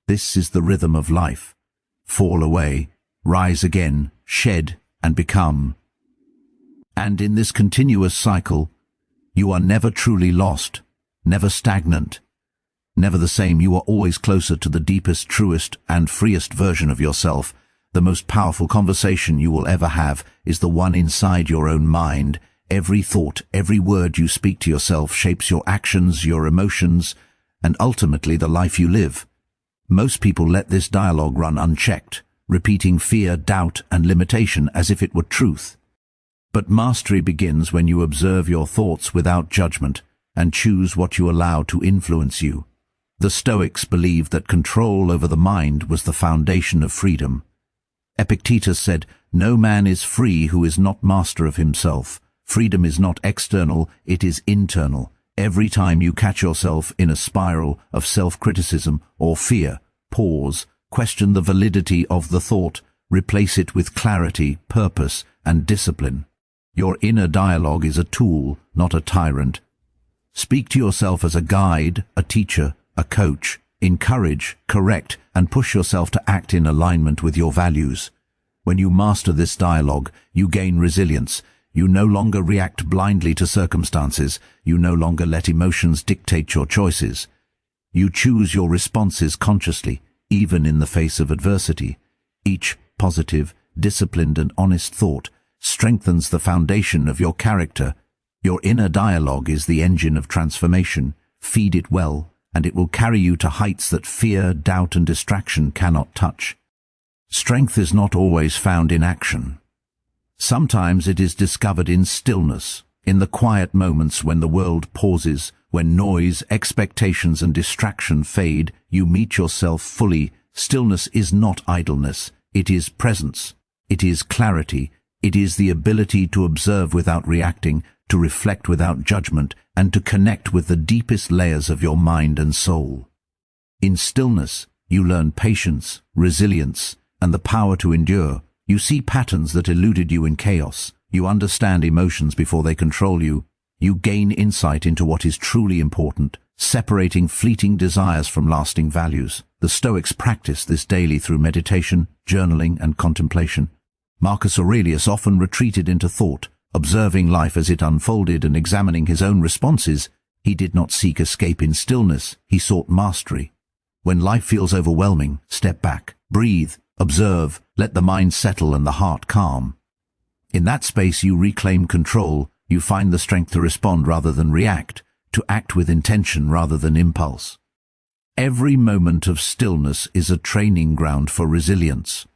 This is the rhythm of life. Fall away, rise again, shed, and become. And in this continuous cycle, you are never truly lost, never stagnant, never the same. You are always closer to the deepest, truest, and freest version of yourself. The most powerful conversation you will ever have is the one inside your own mind. Every thought, every word you speak to yourself shapes your actions, your emotions, and ultimately the life you live. Most people let this dialogue run unchecked, repeating fear, doubt, and limitation as if it were truth. But mastery begins when you observe your thoughts without judgment and choose what you allow to influence you. The Stoics believed that control over the mind was the foundation of freedom. Epictetus said, "No man is free who is not master of himself. Freedom is not external, it is internal." Every time you catch yourself in a spiral of self-criticism or fear, pause, question the validity of the thought, replace it with clarity, purpose, and discipline. Your inner dialogue is a tool, not a tyrant. Speak to yourself as a guide, a teacher, a coach. Encourage, correct, and push yourself to act in alignment with your values. When you master this dialogue, you gain resilience. You no longer react blindly to circumstances. You no longer let emotions dictate your choices. You choose your responses consciously, even in the face of adversity. Each positive, disciplined, and honest thought strengthens the foundation of your character. Your inner dialogue is the engine of transformation. Feed it well, and it will carry you to heights that fear, doubt, and distraction cannot touch. Strength is not always found in action. Sometimes it is discovered in stillness, in the quiet moments when the world pauses, when noise, expectations, and distraction fade. You meet yourself fully. Stillness is not idleness. It is presence. It is clarity. It is the ability to observe without reacting, to reflect without judgment, and to connect with the deepest layers of your mind and soul. In stillness, you learn patience, resilience, and the power to endure. You see patterns that eluded you in chaos. You understand emotions before they control you. You gain insight into what is truly important, separating fleeting desires from lasting values. The Stoics practiced this daily through meditation, journaling, and contemplation. Marcus Aurelius often retreated into thought, observing life as it unfolded and examining his own responses. He did not seek escape in stillness, he sought mastery. When life feels overwhelming, step back, breathe, observe, let the mind settle and the heart calm. In that space you reclaim control, you find the strength to respond rather than react, to act with intention rather than impulse. Every moment of stillness is a training ground for resilience.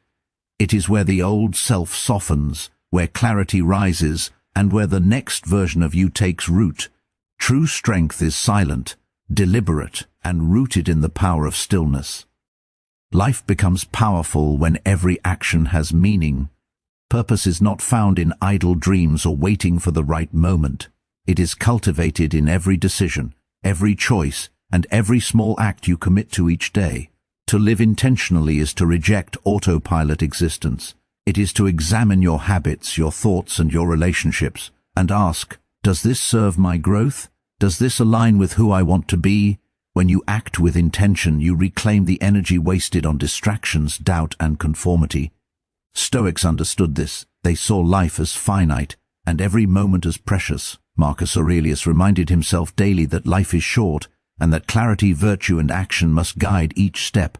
It is where the old self softens, where clarity rises, and where the next version of you takes root. True strength is silent, deliberate, and rooted in the power of stillness. Life becomes powerful when every action has meaning. Purpose is not found in idle dreams or waiting for the right moment. It is cultivated in every decision, every choice, and every small act you commit to each day. To live intentionally is to reject autopilot existence. It is to examine your habits, your thoughts, and your relationships, and ask, does this serve my growth? Does this align with who I want to be? When you act with intention, you reclaim the energy wasted on distractions, doubt, and conformity. Stoics understood this. They saw life as finite, and every moment as precious. Marcus Aurelius reminded himself daily that life is short, and that clarity, virtue, and action must guide each step.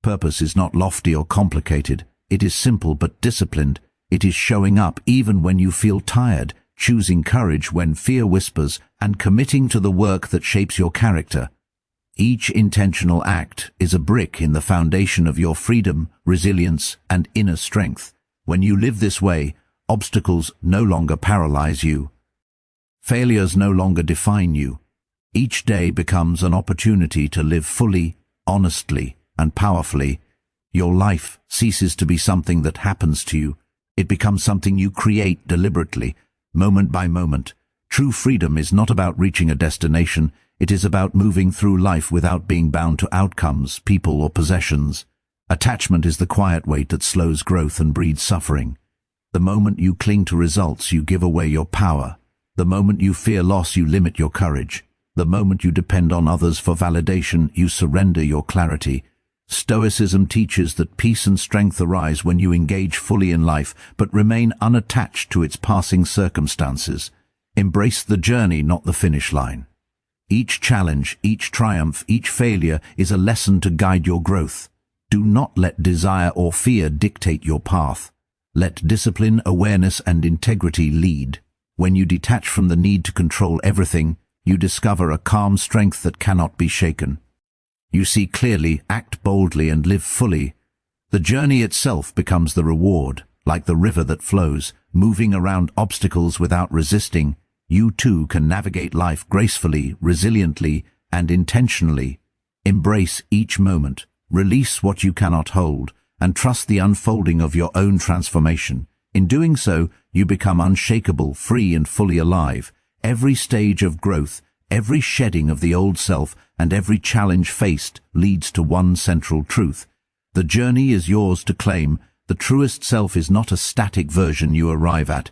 Purpose is not lofty or complicated. It is simple but disciplined. It is showing up even when you feel tired, choosing courage when fear whispers, and committing to the work that shapes your character. Each intentional act is a brick in the foundation of your freedom, resilience, and inner strength. When you live this way, obstacles no longer paralyze you. Failures no longer define you. Each day becomes an opportunity to live fully, honestly, and powerfully. Your life ceases to be something that happens to you. It becomes something you create deliberately, moment by moment. True freedom is not about reaching a destination. It is about moving through life without being bound to outcomes, people, or possessions. Attachment is the quiet weight that slows growth and breeds suffering. The moment you cling to results, you give away your power. The moment you fear loss, you limit your courage. The moment you depend on others for validation, you surrender your clarity. Stoicism teaches that peace and strength arise when you engage fully in life, but remain unattached to its passing circumstances. Embrace the journey, not the finish line. Each challenge, each triumph, each failure is a lesson to guide your growth. Do not let desire or fear dictate your path. Let discipline, awareness, and integrity lead. When you detach from the need to control everything, you discover a calm strength that cannot be shaken. You see clearly, act boldly, and live fully. The journey itself becomes the reward, like the river that flows, moving around obstacles without resisting. You too can navigate life gracefully, resiliently, and intentionally. Embrace each moment, release what you cannot hold, and trust the unfolding of your own transformation. In doing so, you become unshakable, free, and fully alive. Every stage of growth, every shedding of the old self, and every challenge faced leads to one central truth. The journey is yours to claim. The truest self is not a static version you arrive at.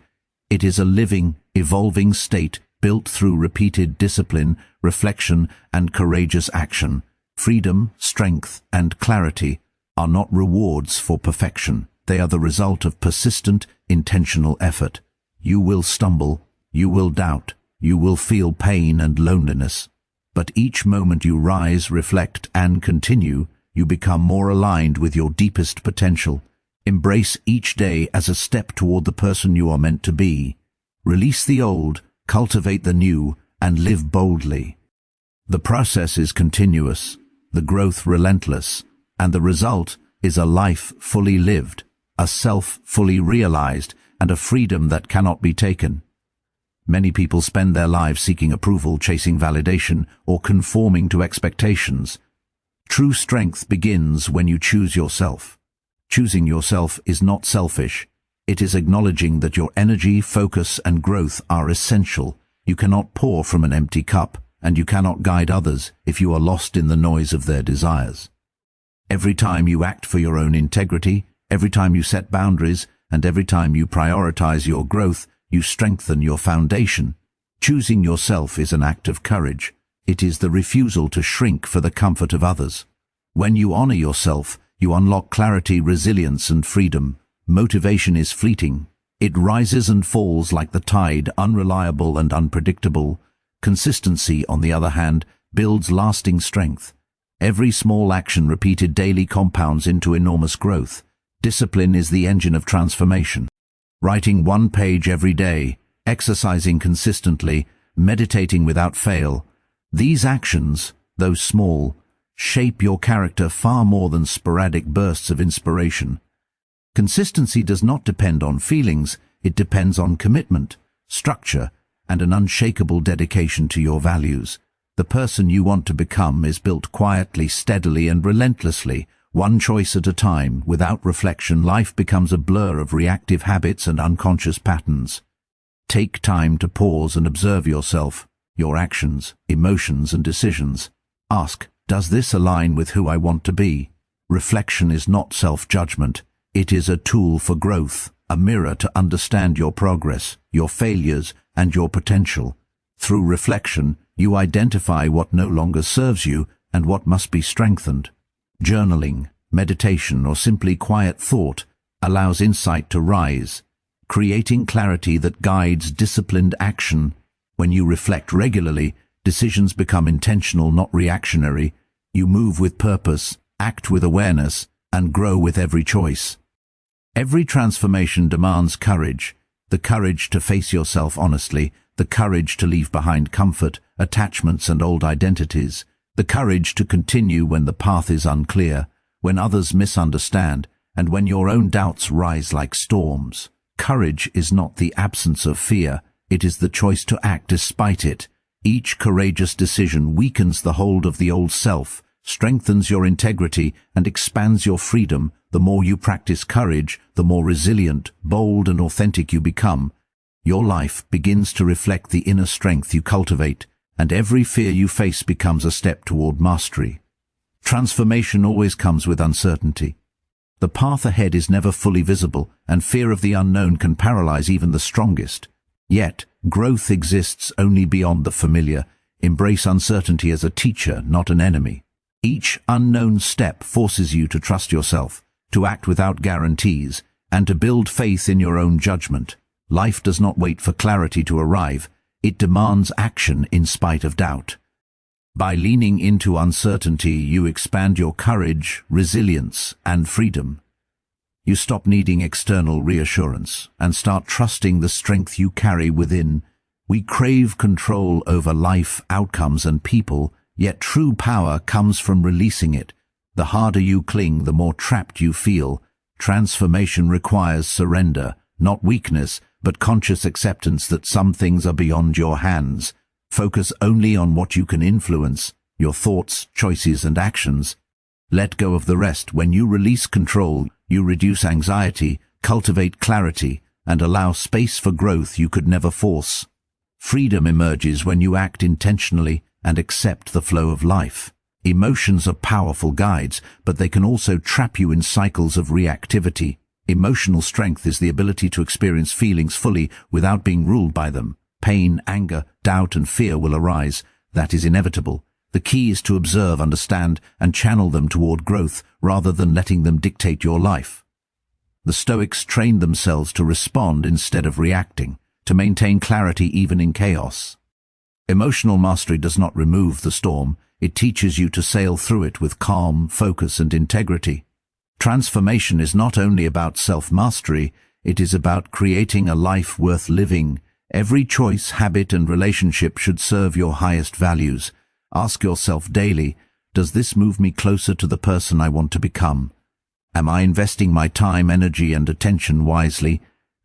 It is a living, evolving state built through repeated discipline, reflection, and courageous action. Freedom, strength, and clarity are not rewards for perfection. They are the result of persistent, intentional effort. You will stumble, you will doubt, you will feel pain and loneliness. But each moment you rise, reflect, and continue, you become more aligned with your deepest potential. Embrace each day as a step toward the person you are meant to be. Release the old, cultivate the new, and live boldly. The process is continuous, the growth relentless, and the result is a life fully lived, a self fully realized, and a freedom that cannot be taken. Many people spend their lives seeking approval, chasing validation, or conforming to expectations. True strength begins when you choose yourself. Choosing yourself is not selfish. It is acknowledging that your energy, focus, and growth are essential. You cannot pour from an empty cup, and you cannot guide others if you are lost in the noise of their desires. Every time you act for your own integrity, every time you set boundaries, and every time you prioritize your growth, you strengthen your foundation. Choosing yourself is an act of courage. It is the refusal to shrink for the comfort of others. When you honor yourself, you unlock clarity, resilience, and freedom. Motivation is fleeting. It rises and falls like the tide, unreliable and unpredictable. Consistency, on the other hand, builds lasting strength. Every small action repeated daily compounds into enormous growth. Discipline is the engine of transformation. Writing one page every day, exercising consistently, meditating without fail. These actions, though small, shape your character far more than sporadic bursts of inspiration. Consistency does not depend on feelings, it depends on commitment, structure, and an unshakable dedication to your values. The person you want to become is built quietly, steadily, and relentlessly. One choice at a time, without reflection, life becomes a blur of reactive habits and unconscious patterns. Take time to pause and observe yourself, your actions, emotions, and decisions. Ask, does this align with who I want to be? Reflection is not self-judgment. It is a tool for growth, a mirror to understand your progress, your failures, and your potential. Through reflection, you identify what no longer serves you and what must be strengthened. Journaling, meditation, or simply quiet thought allows insight to rise, creating clarity that guides disciplined action. When you reflect regularly, decisions become intentional, not reactionary. You move with purpose, act with awareness, and grow with every choice. Every transformation demands courage, the courage to face yourself honestly, the courage to leave behind comfort, attachments, and old identities, the The courage to continue when the path is unclear, when others misunderstand, and when your own doubts rise like storms. Courage is not the absence of fear, it is the choice to act despite it. Each courageous decision weakens the hold of the old self, strengthens your integrity, and expands your freedom. The more you practice courage, the more resilient, bold, and authentic you become. Your life begins to reflect the inner strength you cultivate, and every fear you face becomes a step toward mastery. Transformation always comes with uncertainty. The path ahead is never fully visible, and fear of the unknown can paralyze even the strongest. Yet, growth exists only beyond the familiar. Embrace uncertainty as a teacher, not an enemy. Each unknown step forces you to trust yourself, to act without guarantees, and to build faith in your own judgment. Life does not wait for clarity to arrive, it demands action in spite of doubt. By leaning into uncertainty, you expand your courage, resilience, and freedom. You stop needing external reassurance and start trusting the strength you carry within. We crave control over life, outcomes, and people, yet true power comes from releasing it. The harder you cling, the more trapped you feel. Transformation requires surrender, not weakness, but conscious acceptance that some things are beyond your hands. Focus only on what you can influence, your thoughts, choices, and actions. Let go of the rest. When you release control, you reduce anxiety, cultivate clarity, and allow space for growth you could never force. Freedom emerges when you act intentionally and accept the flow of life. Emotions are powerful guides, but they can also trap you in cycles of reactivity. Emotional strength is the ability to experience feelings fully without being ruled by them. Pain, anger, doubt, and fear will arise. That is inevitable. The key is to observe, understand, and channel them toward growth rather than letting them dictate your life. The Stoics trained themselves to respond instead of reacting, to maintain clarity even in chaos. Emotional mastery does not remove the storm, it teaches you to sail through it with calm, focus, and integrity. Transformation is not only about self-mastery, it is about creating a life worth living. Every choice, habit, and relationship should serve your highest values. Ask yourself daily, does this move me closer to the person I want to become? Am I investing my time, energy, and attention wisely?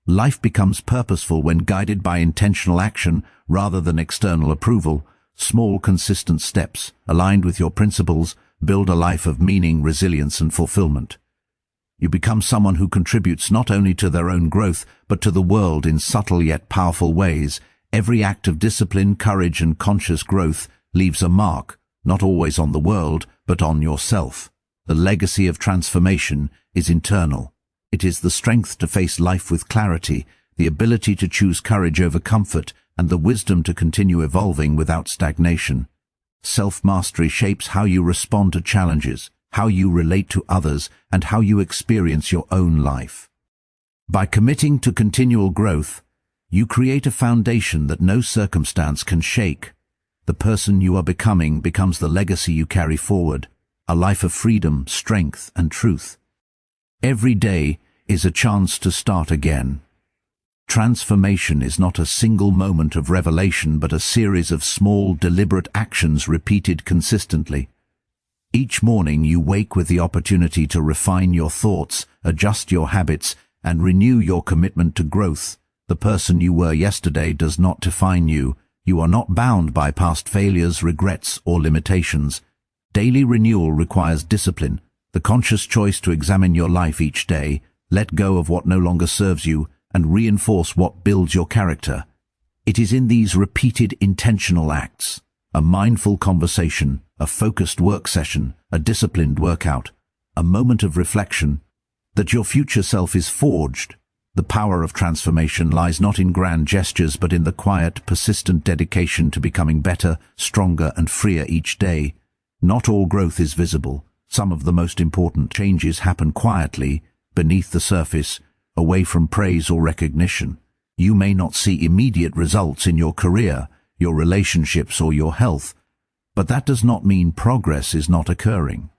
Life becomes purposeful when guided by intentional action rather than external approval. Small, consistent steps, aligned with your principles, build a life of meaning, resilience, and fulfillment. You become someone who contributes not only to their own growth, but to the world in subtle yet powerful ways. Every act of discipline, courage, and conscious growth leaves a mark, not always on the world, but on yourself. The legacy of transformation is internal. It is the strength to face life with clarity, the ability to choose courage over comfort, and the wisdom to continue evolving without stagnation. Self-mastery shapes how you respond to challenges, how you relate to others, and how you experience your own life. By committing to continual growth, you create a foundation that no circumstance can shake. The person you are becoming becomes the legacy you carry forward, a life of freedom, strength, and truth. Every day is a chance to start again. Transformation is not a single moment of revelation, but a series of small, deliberate actions repeated consistently. Each morning you wake with the opportunity to refine your thoughts, adjust your habits, and renew your commitment to growth. The person you were yesterday does not define you. You are not bound by past failures, regrets, or limitations. Daily renewal requires discipline, the conscious choice to examine your life each day, let go of what no longer serves you, and reinforce what builds your character. It is in these repeated intentional acts, a mindful conversation, a focused work session, a disciplined workout, a moment of reflection, that your future self is forged. The power of transformation lies not in grand gestures, but in the quiet, persistent dedication to becoming better, stronger, and freer each day. Not all growth is visible. Some of the most important changes happen quietly, beneath the surface, away from praise or recognition. You may not see immediate results in your career, your relationships, or your health, but that does not mean progress is not occurring.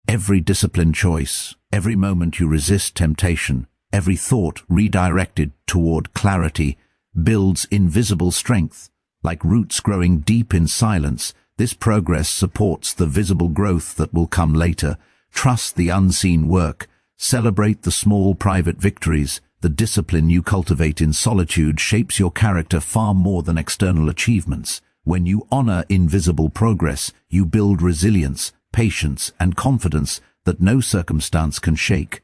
Every disciplined choice, every moment you resist temptation, every thought redirected toward clarity builds invisible strength. Like roots growing deep in silence, This progress supports the visible growth that will come later. Trust the unseen work. Celebrate the small private victories. The discipline you cultivate in solitude shapes your character far more than external achievements. When you honor invisible progress, you build resilience, patience, and confidence that no circumstance can shake.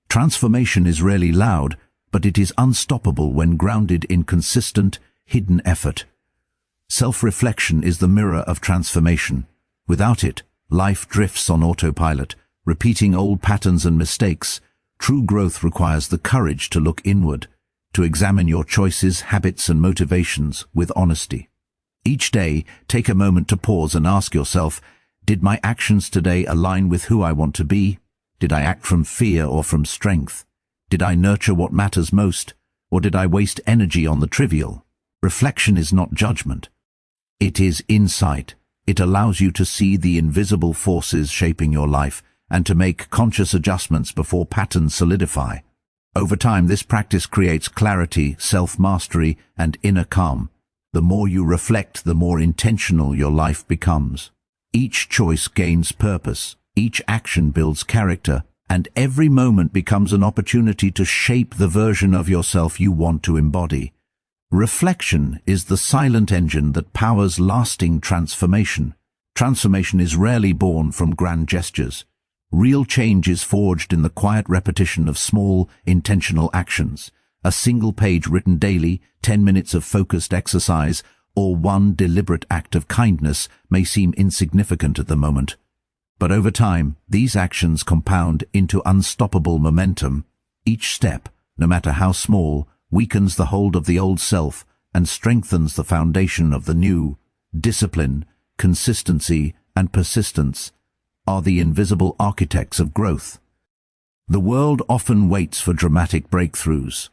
Transformation is rarely loud, but it is unstoppable when grounded in consistent, hidden effort. Self-reflection is the mirror of transformation. Without it, life drifts on autopilot, repeating old patterns and mistakes. True growth requires the courage to look inward, to examine your choices, habits, and motivations with honesty. Each day, take a moment to pause and ask yourself, did my actions today align with who I want to be? Did I act from fear or from strength? Did I nurture what matters most, or did I waste energy on the trivial? Reflection is not judgment. It is insight. It allows you to see the invisible forces shaping your life and to make conscious adjustments before patterns solidify. Over time, this practice creates clarity, self-mastery, and inner calm. The more you reflect, the more intentional your life becomes. Each choice gains purpose, each action builds character, and every moment becomes an opportunity to shape the version of yourself you want to embody. Reflection is the silent engine that powers lasting transformation. Transformation is rarely born from grand gestures. Real change is forged in the quiet repetition of small, intentional actions. A single page written daily, 10 minutes of focused exercise, or one deliberate act of kindness may seem insignificant at the moment. But over time, these actions compound into unstoppable momentum. Each step, no matter how small, weakens the hold of the old self and strengthens the foundation of the new. Discipline, consistency, and persistence are the invisible architects of growth. The world often waits for dramatic breakthroughs,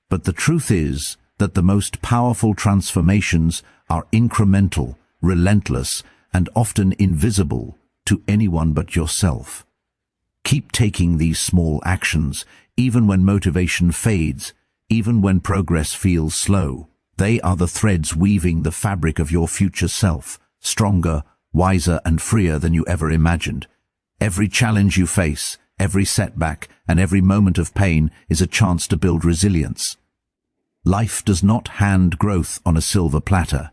but the truth is that the most powerful transformations are incremental, relentless, and often invisible to anyone but yourself. Keep taking these small actions, even when motivation fades, even when progress feels slow. They are the threads weaving the fabric of your future self, stronger, wiser, and freer than you ever imagined. Every challenge you face, every setback, and every moment of pain is a chance to build resilience. Life does not hand growth on a silver platter.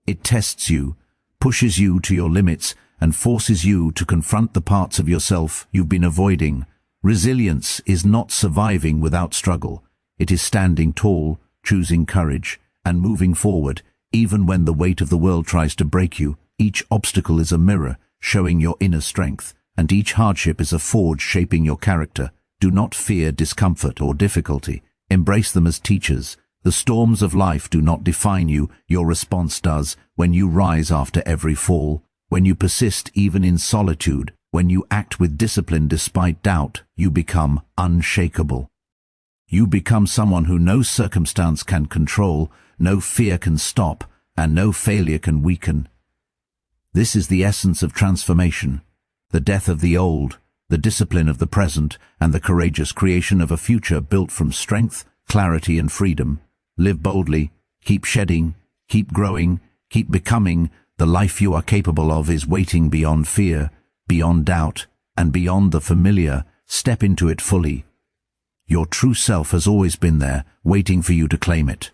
It tests you, pushes you to your limits, and forces you to confront the parts of yourself you've been avoiding. Resilience is not surviving without struggle. It is standing tall, choosing courage, and moving forward, even when the weight of the world tries to break you. Each obstacle is a mirror, showing your inner strength, and each hardship is a forge shaping your character. Do not fear discomfort or difficulty. Embrace them as teachers. The storms of life do not define you, your response does. When you rise after every fall, when you persist even in solitude, when you act with discipline despite doubt, you become unshakable. You become someone who no circumstance can control, no fear can stop, and no failure can weaken. This is the essence of transformation, the death of the old, the discipline of the present, and the courageous creation of a future built from strength, clarity, and freedom. Live boldly, keep shedding, keep growing, keep becoming. The life you are capable of is waiting beyond fear, beyond doubt, and beyond the familiar. Step into it fully. Your true self has always been there, waiting for you to claim it.